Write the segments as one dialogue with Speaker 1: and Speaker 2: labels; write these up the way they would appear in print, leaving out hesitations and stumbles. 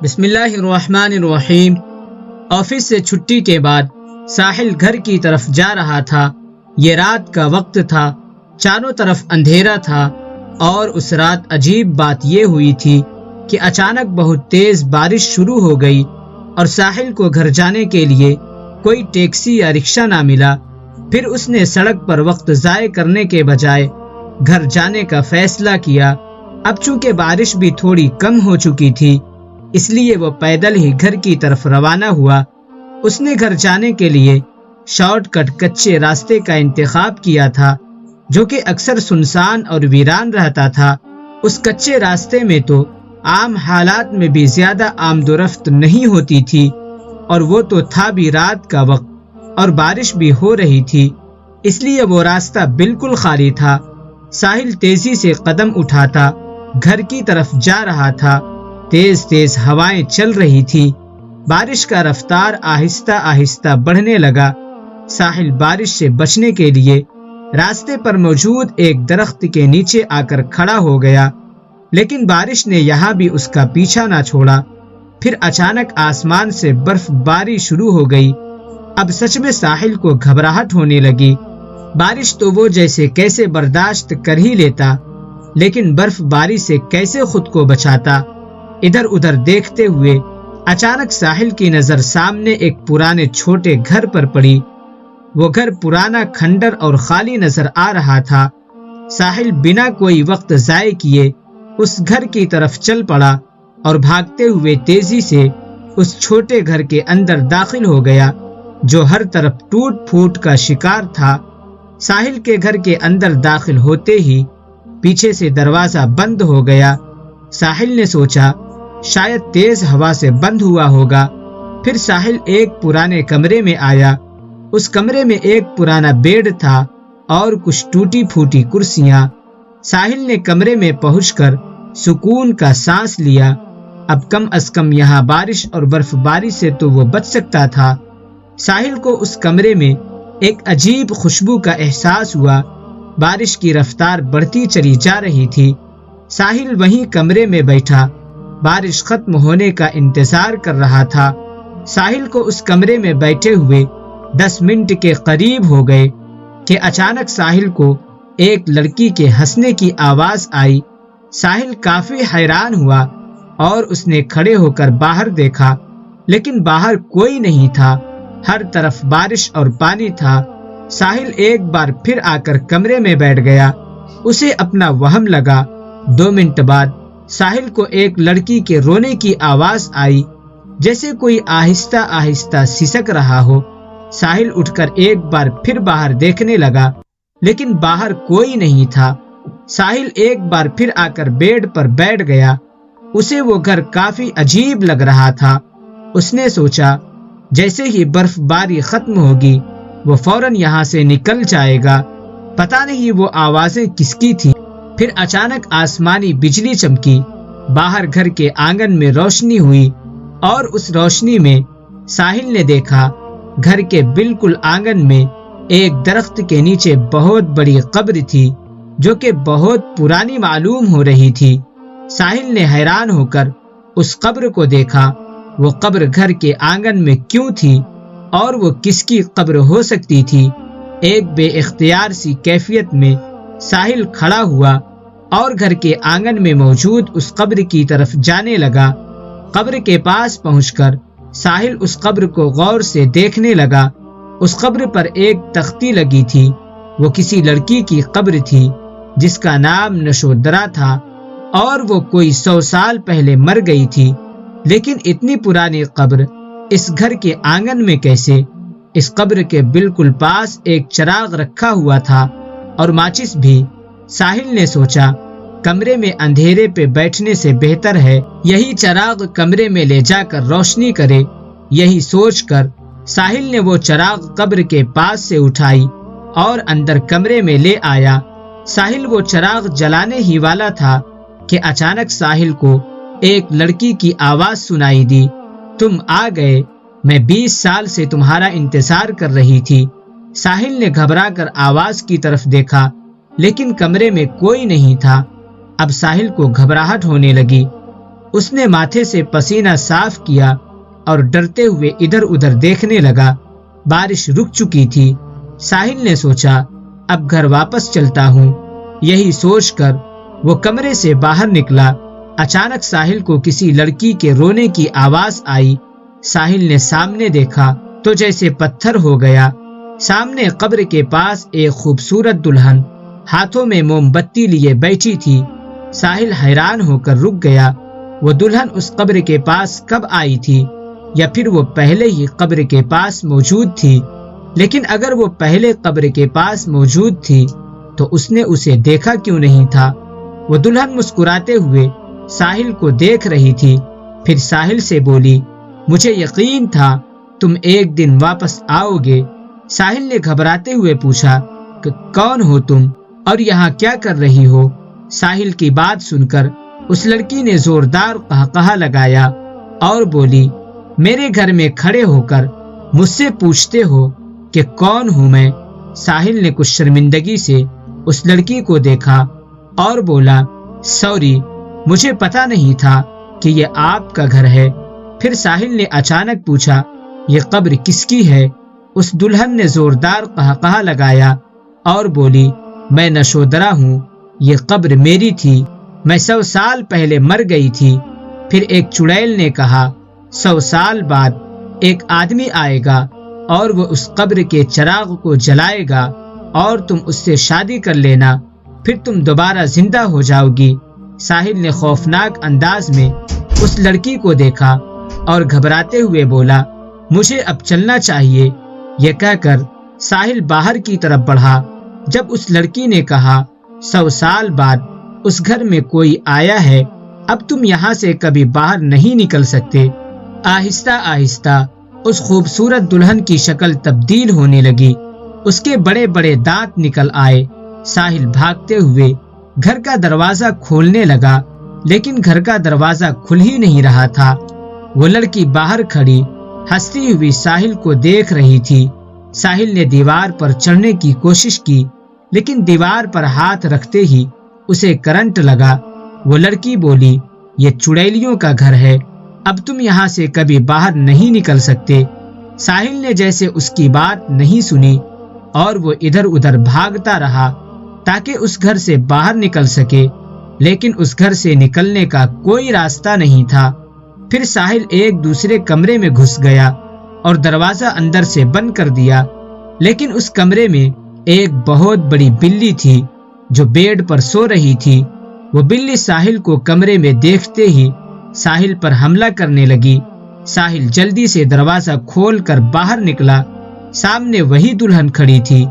Speaker 1: بسم اللہ الرحمن الرحیم۔ آفس سے چھٹی کے بعد ساحل گھر کی طرف جا رہا تھا۔ یہ رات کا وقت تھا، چاروں طرف اندھیرا تھا، اور اس رات عجیب بات یہ ہوئی تھی کہ اچانک بہت تیز بارش شروع ہو گئی اور ساحل کو گھر جانے کے لیے کوئی ٹیکسی یا رکشہ نہ ملا۔ پھر اس نے سڑک پر وقت ضائع کرنے کے بجائے گھر جانے کا فیصلہ کیا۔ اب چونکہ بارش بھی تھوڑی کم ہو چکی تھی، اس لیے وہ پیدل ہی گھر کی طرف روانہ ہوا۔ اس نے گھر جانے کے لیے شارٹ کٹ کچے راستے کا انتخاب کیا تھا، جو کہ اکثر سنسان اور ویران رہتا تھا۔ اس کچے راستے میں تو عام حالات میں بھی زیادہ آمد و رفت نہیں ہوتی تھی، اور وہ تو تھا بھی رات کا وقت اور بارش بھی ہو رہی تھی، اس لیے وہ راستہ بالکل خالی تھا۔ ساحل تیزی سے قدم اٹھاتا گھر کی طرف جا رہا تھا۔ تیز تیز ہوائیں چل رہی تھی، بارش کا رفتار آہستہ آہستہ بڑھنے لگا۔ ساحل بارش سے بچنے کے لیے راستے پر موجود ایک درخت کے نیچے آ کر کھڑا ہو گیا، لیکن بارش نے یہاں بھی اس کا پیچھا نہ چھوڑا۔ پھر اچانک آسمان سے برف باری شروع ہو گئی۔ اب سچ میں ساحل کو گھبراہٹ ہونے لگی۔ بارش تو وہ جیسے کیسے برداشت کر ہی لیتا، لیکن برف باری سے کیسے خود کو بچاتا؟ ادھر ادھر دیکھتے ہوئے اچانک ساحل کی نظر سامنے ایک پرانے چھوٹے گھر پر پڑی۔ وہ گھر پرانا، کھنڈر اور خالی نظر آ رہا تھا۔ ساحل بنا کوئی وقت ضائع کیے اس گھر کی طرف چل پڑا اور بھاگتے ہوئے تیزی سے اس چھوٹے گھر کے اندر داخل ہو گیا، جو ہر طرف ٹوٹ پھوٹ کا شکار تھا۔ ساحل کے گھر کے اندر داخل ہوتے ہی پیچھے سے دروازہ بند ہو گیا۔ ساحل نے سوچا شاید تیز ہوا سے بند ہوا ہوگا۔ پھر ساحل ایک پرانے کمرے میں آیا۔ اس کمرے میں ایک پرانا بیڈ تھا اور کچھ ٹوٹی پھوٹی کرسیاں۔ ساحل نے کمرے میں پہنچ کر سکون کا سانس لیا۔ اب کم از کم یہاں بارش اور برف باری سے تو وہ بچ سکتا تھا۔ ساحل کو اس کمرے میں ایک عجیب خوشبو کا احساس ہوا۔ بارش کی رفتار بڑھتی چلی جا رہی تھی۔ ساحل وہیں کمرے میں بیٹھا بارش ختم ہونے کا انتظار کر رہا تھا۔ ساحل کو اس کمرے میں بیٹھے ہوئے 10 منٹ کے قریب ہو گئے کہ اچانک ساحل کو ایک لڑکی کے ہنسنے کی آواز آئی۔ ساحل کافی حیران ہوا اور اس نے کھڑے ہو کر باہر دیکھا، لیکن باہر کوئی نہیں تھا۔ ہر طرف بارش اور پانی تھا۔ ساحل ایک بار پھر آ کر کمرے میں بیٹھ گیا۔ اسے اپنا وہم لگا۔ 2 منٹ بعد ساحل کو ایک لڑکی کے رونے کی آواز آئی، جیسے کوئی آہستہ آہستہ سسک رہا ہو۔ ساحل اٹھ کر ایک بار پھر باہر دیکھنے لگا، لیکن باہر کوئی نہیں تھا۔ ساحل ایک بار پھر آ کر بیڈ پر بیٹھ گیا۔ اسے وہ گھر کافی عجیب لگ رہا تھا۔ اس نے سوچا جیسے ہی برف باری ختم ہوگی وہ فوراً یہاں سے نکل جائے گا۔ پتہ نہیں وہ آوازیں کس کی تھیں۔ پھر اچانک آسمانی بجلی چمکی، باہر گھر کے آنگن میں روشنی ہوئی، اور اس روشنی میں ساحل نے دیکھا گھر کے بالکل آنگن میں ایک درخت کے نیچے بہت بڑی قبر تھی، جو کہ بہت پرانی معلوم ہو رہی تھی۔ ساحل نے حیران ہو کر اس قبر کو دیکھا۔ وہ قبر گھر کے آنگن میں کیوں تھی اور وہ کس کی قبر ہو سکتی تھی؟ ایک بے اختیار سی کیفیت میں ساحل کھڑا ہوا اور گھر کے آنگن میں موجود اس قبر کی طرف جانے لگا۔ قبر کے پاس پہنچ کر ساحل اس قبر کو غور سے دیکھنے لگا۔ اس قبر پر ایک تختی لگی تھی۔ وہ کسی لڑکی کی قبر تھی جس کا نام نشودرا تھا، اور وہ کوئی 100 سال پہلے مر گئی تھی۔ لیکن اتنی پرانی قبر اس گھر کے آنگن میں کیسے؟ اس قبر کے بالکل پاس ایک چراغ رکھا ہوا تھا اور ماچس بھی۔ ساحل نے سوچا کمرے میں اندھیرے پہ بیٹھنے سے بہتر ہے یہی چراغ کمرے میں لے جا کر روشنی کرے۔ یہی سوچ کر ساحل نے وہ چراغ قبر کے پاس سے اٹھائی اور اندر کمرے میں لے آیا۔ ساحل وہ چراغ جلانے ہی والا تھا کہ اچانک ساحل کو ایک لڑکی کی آواز سنائی دی، تم آ گئے، میں 20 سال سے تمہارا انتظار کر رہی تھی۔ ساحل نے گھبرا کر آواز کی طرف دیکھا، لیکن کمرے میں کوئی نہیں تھا۔ اب ساحل کو گھبراہٹ ہونے لگی۔ اس نے ماتھے سے پسینہ صاف کیا اور ڈرتے ہوئے ادھر ادھر دیکھنے لگا۔ بارش رک چکی تھی۔ ساحل نے سوچا اب گھر واپس چلتا ہوں۔ یہی سوچ کر وہ کمرے سے باہر نکلا۔ اچانک ساحل کو کسی لڑکی کے رونے کی آواز آئی۔ ساحل نے سامنے دیکھا تو جیسے پتھر ہو گیا۔ سامنے قبر کے پاس ایک خوبصورت دلہن ہاتھوں میں موم بتی لیے بیٹھی تھی۔ ساحل حیران ہو کر رک گیا۔ وہ دلہن اس قبر کے پاس کب آئی تھی؟ یا پھر وہ پہلے ہی قبر کے پاس موجود تھی؟ لیکن اگر وہ پہلے قبر کے پاس موجود تھی تو اس نے اسے دیکھا کیوں نہیں تھا؟ وہ دلہن مسکراتے ہوئے ساحل کو دیکھ رہی تھی۔ پھر ساحل سے بولی، مجھے یقین تھا تم ایک دن واپس آؤ گے۔ ساحل نے گھبراتے ہوئے پوچھا کہ کون ہو تم اور یہاں کیا کر رہی ہو؟ ساحل کی بات سن کر اس لڑکی نے زوردار قہقہا لگایا اور بولی، میرے گھر میں کھڑے ہو کر مجھ سے پوچھتے ہو کہ کون ہوں میں؟ ساحل نے کچھ شرمندگی سے اس لڑکی کو دیکھا اور بولا، سوری، مجھے پتا نہیں تھا کہ یہ آپ کا گھر ہے۔ پھر ساحل نے اچانک پوچھا، یہ قبر کس کی ہے؟ اس دلہن نے زوردار قہقہا لگایا اور بولی، میں نشودرا ہوں، یہ قبر میری تھی، میں 100 سال پہلے مر گئی تھی۔ پھر ایک چڑیل نے کہا، 100 سال بعد ایک آدمی آئے گا اور وہ اس قبر کے چراغ کو جلائے گا اور تم اس سے شادی کر لینا، پھر تم دوبارہ زندہ ہو جاؤ گی۔ ساحل نے خوفناک انداز میں اس لڑکی کو دیکھا اور گھبراتے ہوئے بولا، مجھے اب چلنا چاہیے۔ یہ کہہ کر ساحل باہر کی طرف بڑھا۔ جب اس لڑکی نے کہا، 100 سال بعد اس گھر میں کوئی آیا ہے، اب تم یہاں سے کبھی باہر نہیں نکل سکتے۔ آہستہ آہستہ اس خوبصورت دلہن کی شکل تبدیل ہونے لگی۔ اس کے بڑے بڑے دانت نکل آئے۔ ساحل بھاگتے ہوئے گھر کا دروازہ کھولنے لگا، لیکن گھر کا دروازہ کھل ہی نہیں رہا تھا۔ وہ لڑکی باہر کھڑی ہنستی ہوئی ساحل کو دیکھ رہی تھی۔ ساحل نے دیوار پر چڑھنے کی کوشش کی، لیکن دیوار پر ہاتھ رکھتے ہی اسے کرنٹ لگا۔ وہ لڑکی بولی، یہ چڑیلیوں کا گھر ہے، اب تم یہاں سے کبھی باہر نہیں نکل سکتے۔ ساحل نے جیسے اس کی بات نہیں سنی اور وہ ادھر ادھر بھاگتا رہا تاکہ اس گھر سے باہر نکل سکے، لیکن اس گھر سے نکلنے کا کوئی راستہ نہیں تھا۔ پھر ساحل ایک دوسرے کمرے میں گھس گیا اور دروازہ اندر سے بند کر دیا، لیکن اس کمرے میں ایک بہت بڑی بلی تھی جو بیڈ پر سو رہی تھی۔ وہ بلی ساحل کو کمرے میں دیکھتے ہی ساحل پر حملہ کرنے لگی۔ ساحل جلدی سے دروازہ کھول کر باہر نکلا۔ سامنے وہی دلہن کھڑی تھی۔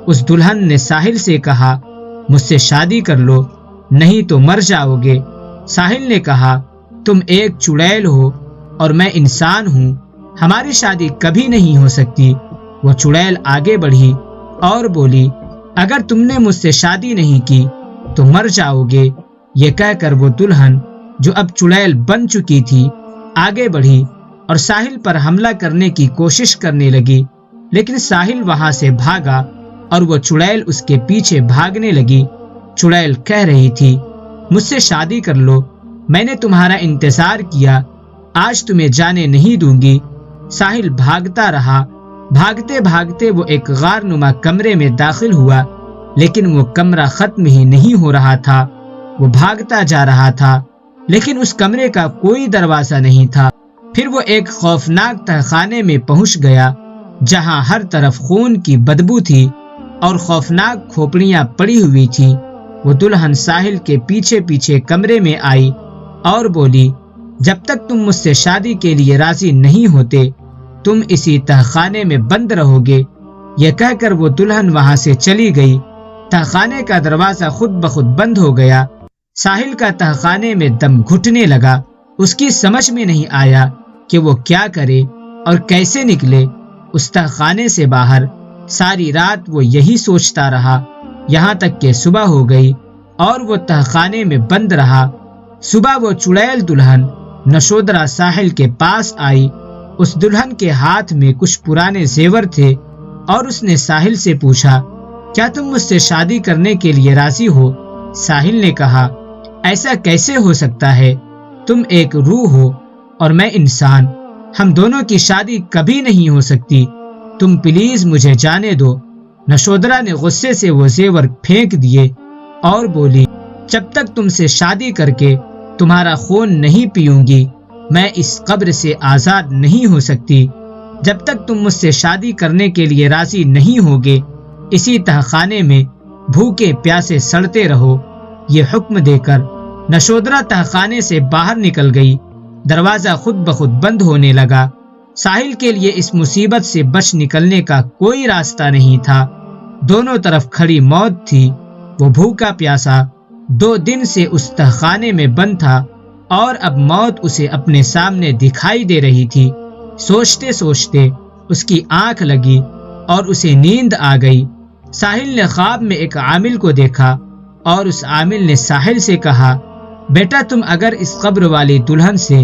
Speaker 1: اس دلہن نے ساحل سے کہا، مجھ سے شادی کر لو، نہیں تو مر جاؤ گے۔ ساحل نے کہا، تم ایک چڑیل ہو اور میں انسان ہوں، ہماری شادی کبھی نہیں ہو سکتی۔ وہ چڑیل آگے بڑھی اور بولی، اگر تم نے مجھ سے شادی نہیں کی تو مر جاؤ گے۔ یہ کہہ کر وہ دلہن جو اب چڑیل بن چکی تھی آگے بڑھی اور ساحل پر حملہ کرنے کی کوشش کرنے لگی، لیکن ساحل وہاں سے بھاگا اور وہ چڑیل اس کے پیچھے بھاگنے لگی۔ چڑیل کہہ رہی تھی، مجھ سے شادی کر لو، میں نے تمہارا انتظار کیا، آج تمہیں جانے نہیں دوں گی۔ ساحل بھاگتا رہا۔ بھاگتے بھاگتے وہ ایک غار نما کمرے میں داخل ہوا، لیکن وہ کمرہ ختم ہی نہیں ہو رہا تھا۔ وہ بھاگتا جا رہا تھا، لیکن اس کمرے کا کوئی دروازہ نہیں تھا۔ پھر وہ ایک خوفناک تہخانے میں پہنچ گیا جہاں ہر طرف خون کی بدبو تھی اور خوفناک کھوپڑیاں پڑی ہوئی تھی۔ وہ دلہن ساحل کے پیچھے پیچھے کمرے میں آئی اور بولی، جب تک تم مجھ سے شادی کے لیے راضی نہیں ہوتے تم اسی تہخانے میں بند رہو گے۔ یہ کہہ کر وہ دلہن وہاں سے چلی گئی۔ تہخانے کا دروازہ خود بخود بند ہو گیا۔ ساحل کا تہخانے میں دم گھٹنے لگا۔ اس کی سمجھ میں نہیں آیا کہ وہ کیا کرے اور کیسے نکلے اس تہخانے سے باہر۔ ساری رات وہ یہی سوچتا رہا، یہاں تک کہ صبح ہو گئی اور وہ تہخانے میں بند رہا۔ صبح وہ چڑیل دلہن نشودرا ساحل کے پاس آئی۔ اس دلہن کے ہاتھ میں کچھ پرانے زیور تھے اور اس نے ساحل سے پوچھا، کیا تم مجھ سے شادی کرنے کے لیے راضی ہو؟ ساحل نے کہا، ایسا کیسے ہو سکتا ہے، تم ایک روح ہو اور میں انسان، ہم دونوں کی شادی کبھی نہیں ہو سکتی، تم پلیز مجھے جانے دو۔ نشودرا نے غصے سے وہ زیور پھینک دیے اور بولی، جب تک تم سے شادی کر کے تمہارا خون نہیں پیوں گی میں اس قبر سے آزاد نہیں ہو سکتی۔ جب تک تم مجھ سے شادی کرنے کے لیے راضی نہیں ہوگے اسی تہخانے میں بھوکے پیاسے سڑتے رہو۔ یہ حکم دے کر نشودرا تہخانے سے باہر نکل گئی۔ دروازہ خود بخود بند ہونے لگا۔ ساحل کے لیے اس مصیبت سے بچ نکلنے کا کوئی راستہ نہیں تھا۔ دونوں طرف کھڑی موت تھی۔ وہ بھوکا پیاسا 2 دن سے اس تہخانے میں بند تھا اور اب موت اسے اپنے سامنے دکھائی دے رہی تھی۔ سوچتے سوچتے اس کی آنکھ لگی اور اسے نیند آ گئی۔ ساحل نے خواب میں ایک عامل کو دیکھا اور اس عامل نے ساحل سے کہا، بیٹا تم اگر اس قبر والی دلہن سے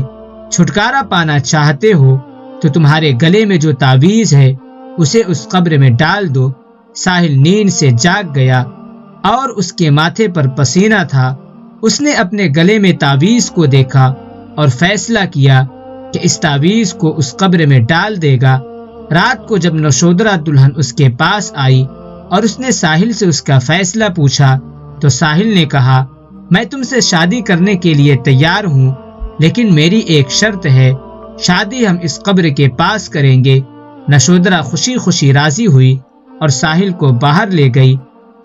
Speaker 1: چھٹکارا پانا چاہتے ہو تو تمہارے گلے میں جو تعویذ ہے اسے اس قبر میں ڈال دو۔ ساحل نیند سے جاگ گیا اور اس کے ماتھے پر پسینہ تھا۔ اس نے اپنے گلے میں تعویذ کو دیکھا اور فیصلہ کیا کہ اس تعویذ کو اس قبر میں ڈال دے گا۔ رات کو جب نشودرا دلہن اس کے پاس آئی اور اس نے ساحل سے اس کا فیصلہ پوچھا تو ساحل نے کہا، میں تم سے شادی کرنے کے لیے تیار ہوں، لیکن میری ایک شرط ہے، شادی ہم اس قبر کے پاس کریں گے۔ نشودرا خوشی خوشی راضی ہوئی اور ساحل کو باہر لے گئی۔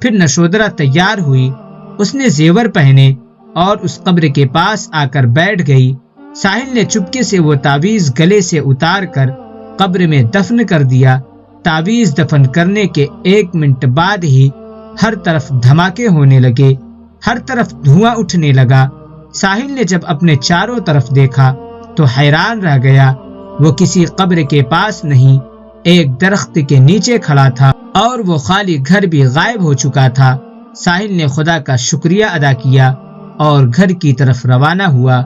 Speaker 1: پھر نشودرا تیار ہوئی، اس نے زیور پہنے اور اس قبر کے پاس آ کر بیٹھ گئی۔ ساحل نے چپکے سے وہ تعویذ گلے سے اتار کر قبر میں دفن کر دیا۔ تعویذ دفن کرنے کے 1 منٹ بعد ہی ہر طرف دھماکے ہونے لگے، ہر طرف دھواں اٹھنے لگا۔ ساحل نے جب اپنے چاروں طرف دیکھا تو حیران رہ گیا۔ وہ کسی قبر کے پاس نہیں، ایک درخت کے نیچے کھڑا تھا اور وہ خالی گھر بھی غائب ہو چکا تھا۔ ساحل نے خدا کا شکریہ ادا کیا اور گھر کی طرف روانہ ہوا۔